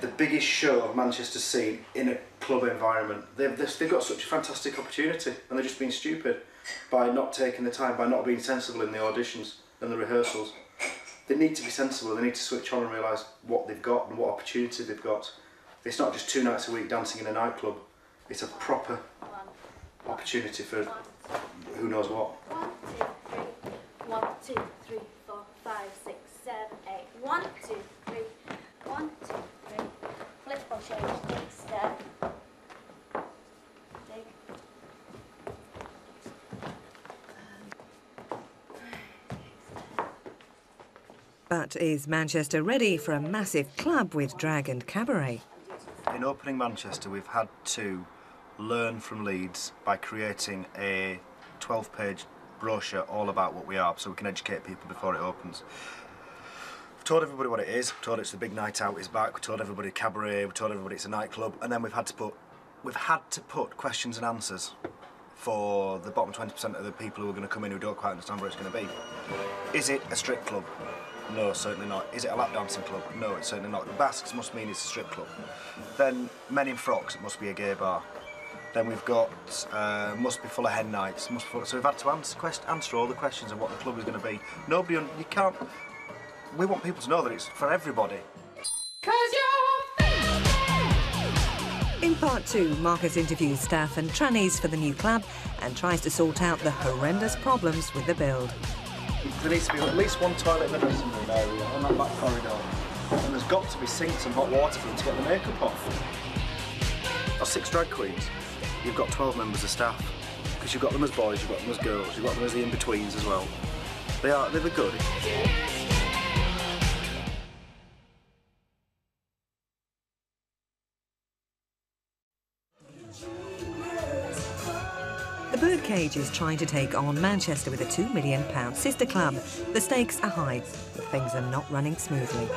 the biggest show of Manchester's seen in a club environment. They've got such a fantastic opportunity, and they're just being stupid by not taking the time, by not being sensible in the auditions and the rehearsals. They need to be sensible, they need to switch on and realise what they've got and what opportunity they've got. It's not just 2 nights a week dancing in a nightclub, it's a proper opportunity for who knows what. 1, 2, 3, 4, 5, 6, 7, 8. 1, 2, 3, 1, 2, 3. Flip or change, dig, step. Dig. But is Manchester ready for a massive club with drag and cabaret? In opening Manchester, we've had to learn from Leeds by creating a 12-page brochure all about what we are, so we can educate people before it opens. We've told everybody what it is, we've told it's the big night out is back, we've told everybody cabaret, we've told everybody it's a nightclub, and then we've had to put questions and answers for the bottom 20% of the people who are going to come in who don't quite understand what it's going to be. Is it a strip club? No, certainly not. Is it a lap dancing club? No, it's certainly not. The Basques must mean it's a strip club. Then men in frocks, it must be a gay bar. Then we've got must be full of hen nights. So we've had to answer all the questions of what the club is going to be. You can't. We want people to know that it's for everybody. In part 2, Marcus interviews staff and trannies for the new club and tries to sort out the horrendous problems with the build. There needs to be at least one toilet in the dressing room area on that back corridor. And there's got to be sinks and hot water for them to get the makeup off. Or 6 drag queens. You've got 12 members of staff, because you've got them as boys, you've got them as girls, you've got them as the in-betweens as well. They're good. The Birdcage is trying to take on Manchester with a £2 million sister club. The stakes are high, but things are not running smoothly.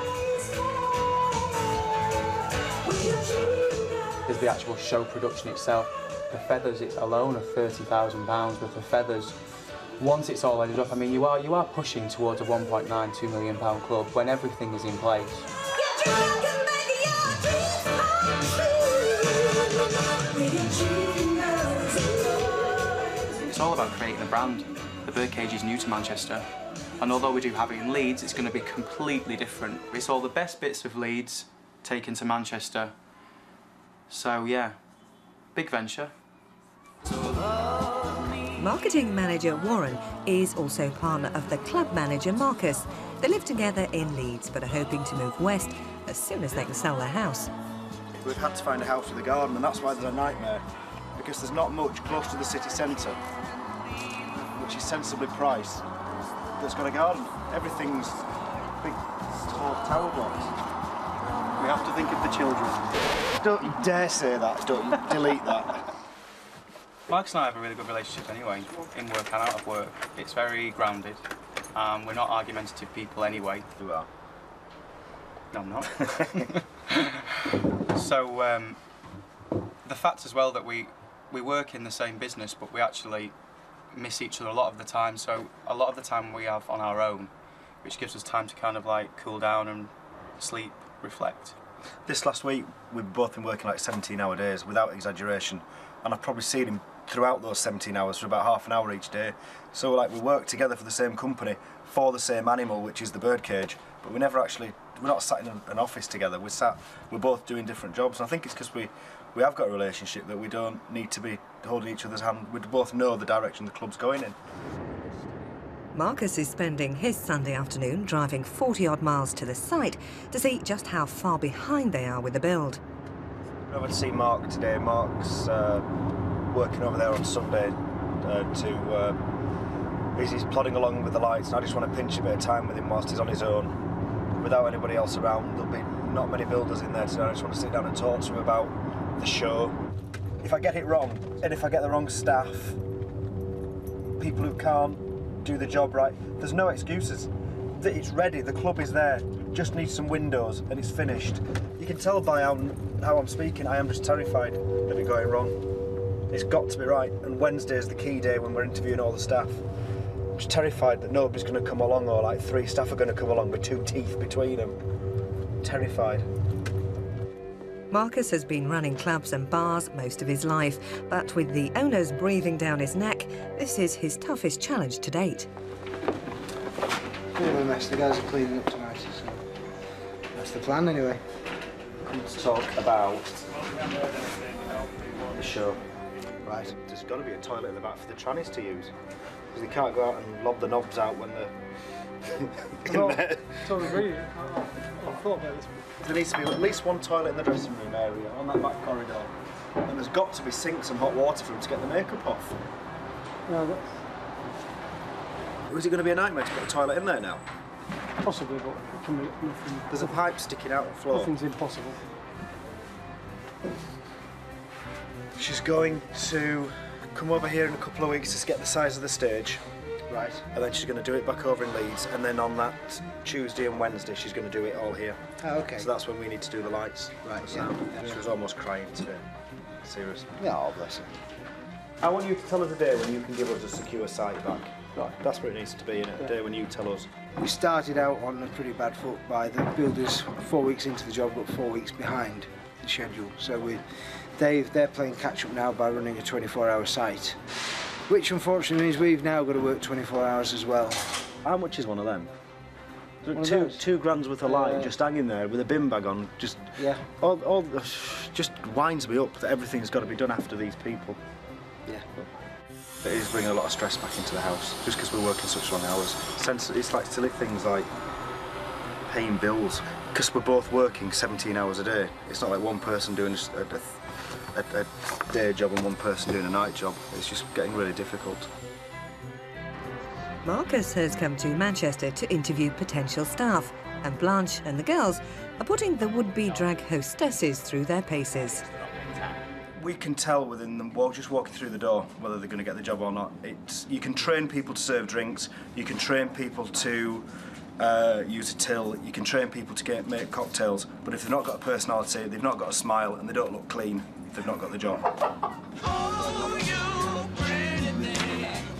There's the actual show production itself. The feathers, it's alone of £30,000 worth of feathers. Once it's all ended up, I mean, you are pushing towards a £1.92 million club when everything is in place. It's all about creating a brand. The Birdcage is new to Manchester, and although we do have it in Leeds, it's going to be completely different. It's all the best bits of Leeds taken to Manchester. So yeah, big venture. Marketing manager Warren is also partner of the club manager Marcus. They live together in Leeds but are hoping to move west as soon as they can sell their house. We've had to find a house with a garden, and that's why there's a nightmare, because there's not much close to the city centre, which is sensibly priced, that's got a garden. Everything's big tall tower blocks. We have to think of the children. Don't you dare say that, don't you? Delete that. Marcus and I have a really good relationship anyway, in work and out of work. It's very grounded. We're not argumentative people anyway. You are. No, I'm not. So, the fact as well that we work in the same business, but we actually miss each other a lot of the time. So, a lot of the time we have on our own, which gives us time to kind of like cool down and sleep, reflect. This last week, we've both been working like 17-hour days, without exaggeration, and I've probably seen him throughout those 17 hours for about half an hour each day. So like we work together for the same company, for the same animal, which is the Birdcage, but we're not sat in an office together, we're both doing different jobs, and I think it's because we have got a relationship that we don't need to be holding each other's hand. We both know the direction the club's going in. Marcus is spending his Sunday afternoon driving 40-odd miles to the site to see just how far behind they are with the build. I'm over to see Mark today. Mark's working over there on Sunday he's plodding along with the lights, and I just want to pinch a bit of time with him whilst he's on his own, without anybody else around. There'll be not many builders in there today. I just want to sit down and talk to him about the show. If I get it wrong, and if I get the wrong staff, people who can't do the job right, there's no excuses. It's ready, the club is there, just needs some windows and it's finished. You can tell by how I'm speaking, I am just terrified of it going wrong. It's got to be right, and Wednesday is the key day when we're interviewing all the staff. I'm just terrified that nobody's going to come along, or like 3 staff are going to come along with 2 teeth between them. Terrified. Marcus has been running clubs and bars most of his life, but with the owners breathing down his neck, this is his toughest challenge to date. Bit of a mess, the guys are cleaning up tonight, so that's the plan anyway. Come to talk about the show. Right. There's got to be a toilet in the back for the trannies to use, because they can't go out and lob the knobs out when they're in there. Totally agree. I thought about this. There needs to be at least one toilet in the dressing room area on that back corridor, and there's got to be sinks and hot water for them to get the makeup off. No, that's Is it going to be a nightmare to put a toilet in there now? possibly, but it can be nothing. There's a pipe sticking out the floor. Nothing's impossible. She's going to come over here in a couple of weeks to get the size of the stage. Right. And then she's going to do it back over in Leeds, and then on that Tuesday and Wednesday she's going to do it all here. Oh, okay. So that's when we need to do the lights. Right, The yeah. sound. She was almost crying today. Seriously. Yeah, oh, bless her. I want you to tell us a day when you can give us a secure site back. Right. That's what it needs to be, innit? A day when you tell us. We started out on a pretty bad foot by the builders 4 weeks into the job, but 4 weeks behind the schedule. So they're playing catch up now by running a 24-hour site, which unfortunately means we've now got to work 24 hours as well. How much is one of them? One of those? Two grand's worth of light just hanging there with a bin bag on. Just Yeah. just winds me up that everything's got to be done after these people. Yeah. It is bringing a lot of stress back into the house, just because we're working such long hours. It's like silly things like paying bills, because we're both working 17 hours a day. It's not like one person doing a day job and one person doing a night job. It's just getting really difficult. Marcus has come to Manchester to interview potential staff, and Blanche and the girls are putting the would-be drag hostesses through their paces. We can tell within them, just walking through the door, whether they're going to get the job or not. You can train people to serve drinks, you can train people to use a till, you can train people to make cocktails, but if they've not got a personality, they've not got a smile, and they don't look clean, they've not got the job.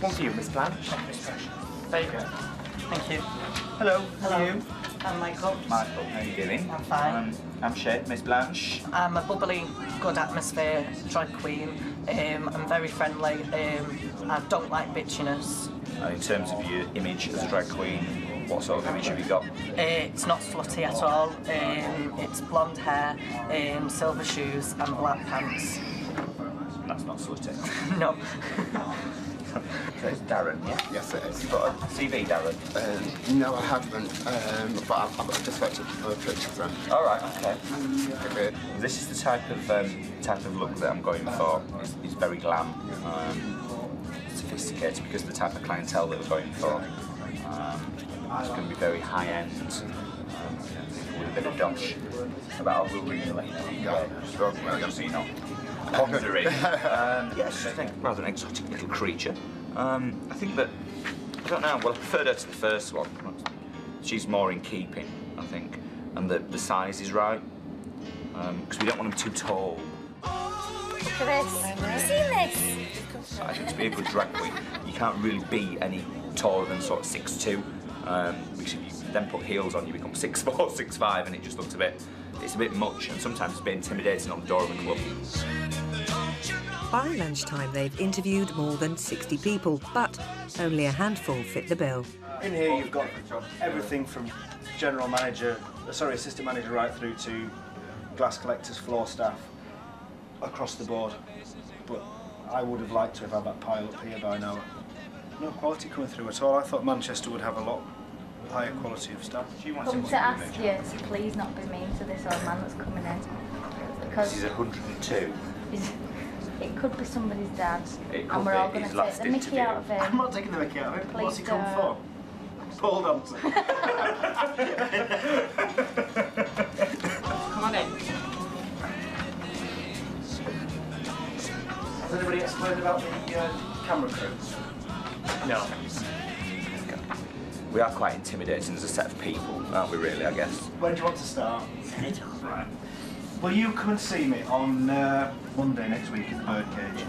One for you, Miss Blanche. There you go. Thank you. Hello. How are you? I'm Michael. Michael, how are you doing? I'm fine. I'm Shed, Miss Blanche. I'm a bubbly, good atmosphere drag queen. I'm very friendly. I don't like bitchiness. In terms of your image as a drag queen, what sort of image have you got? It's not slutty at all. It's blonde hair, silver shoes and black pants. That's not slutty. No. So it's Darren, yeah? Yes, it is. You've got a CV, Darren? No, I haven't, but I've just looked at the pictures then. All right, okay. Okay. This is the type of look that I'm going for. It's very glam, sophisticated, because of the type of clientele that we're going for. It's going to be very high end, with a bit of dosh. About our really. Yeah. Well, so you're not pondering. Yes, she's rather an exotic little creature. I think that, I don't know, well, I preferred her to the first one. She's more in keeping, I think, and the size is right, because we don't want them too tall. Look at this. Have you seen this? I think to be a good drag queen, you can't really be any taller than sort of 6'2", because if you then put heels on, you become 6'4", 6'5", and it just looks it's a bit much, and sometimes it's a bit intimidating on the door of a club. By lunchtime, they've interviewed more than 60 people, but only a handful fit the bill. In here you've got everything from assistant manager right through to glass collectors, floor staff, across the board. But I would have liked to have had that pile up here by now. No quality coming through at all. I thought Manchester would have a lot higher quality of staff. Come to ask you to please not be mean to this old man that's coming in. Because This is 102. it could be somebody's dad. It could and we're be all going his to last take the mickey interview. out of him. I'm not taking the mickey out of him. Please What's he come don't. for? Hold on to. Come on in. Has anybody explained about the camera crew? No. We are quite intimidating as a set of people, aren't we, really, I guess? When do you want to start? Right. Will you come and see me on Monday next week at the Birdcage?